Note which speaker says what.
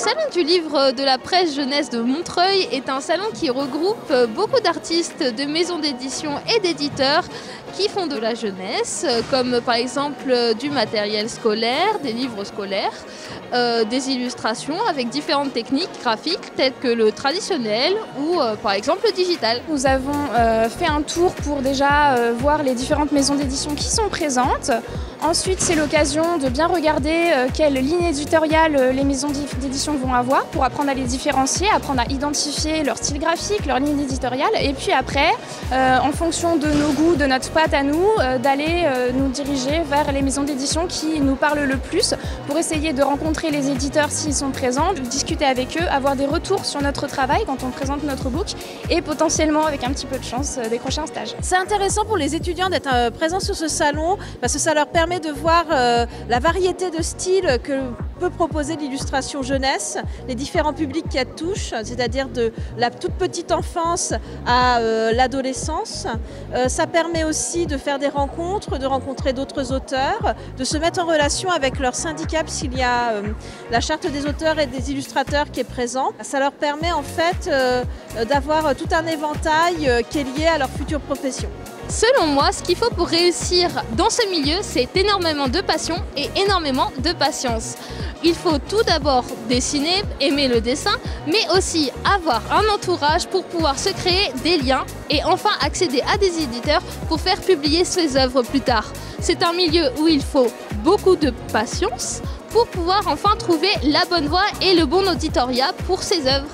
Speaker 1: Salon du livre de la presse jeunesse de Montreuil est un salon qui regroupe beaucoup d'artistes, de maisons d'édition et d'éditeurs qui font de la jeunesse, comme par exemple du matériel scolaire, des livres scolaires, des illustrations avec différentes techniques graphiques telles que le traditionnel ou par exemple le digital.
Speaker 2: Nous avons fait un tour pour déjà voir les différentes maisons d'édition qui sont présentes. Ensuite, c'est l'occasion de bien regarder quelle ligne éditoriale les maisons d'édition vont avoir pour apprendre à les différencier, apprendre à identifier leur style graphique, leur ligne éditoriale. Et puis après, en fonction de nos goûts, de notre patte à nous, d'aller nous diriger vers les maisons d'édition qui nous parlent le plus pour essayer de rencontrer les éditeurs s'ils sont présents, de discuter avec eux, avoir des retours sur notre travail quand on présente notre book et potentiellement, avec un petit peu de chance, décrocher un stage.
Speaker 3: C'est intéressant pour les étudiants d'être présents sur ce salon parce que ça leur permet de voir la variété de styles que peut proposer l'illustration jeunesse, les différents publics qu'elle touche, c'est-à-dire de la toute petite enfance à l'adolescence. Ça permet aussi de faire des rencontres, de rencontrer d'autres auteurs, de se mettre en relation avec leur syndicat puisqu'il y a la charte des auteurs et des illustrateurs qui est présent. Ça leur permet en fait d'avoir tout un éventail qui est lié à leur future profession.
Speaker 1: Selon moi, ce qu'il faut pour réussir dans ce milieu, c'est énormément de passion et énormément de patience. Il faut tout d'abord dessiner, aimer le dessin, mais aussi avoir un entourage pour pouvoir se créer des liens et enfin accéder à des éditeurs pour faire publier ses œuvres plus tard. C'est un milieu où il faut beaucoup de patience pour pouvoir enfin trouver la bonne voie et le bon auditorat pour ses œuvres.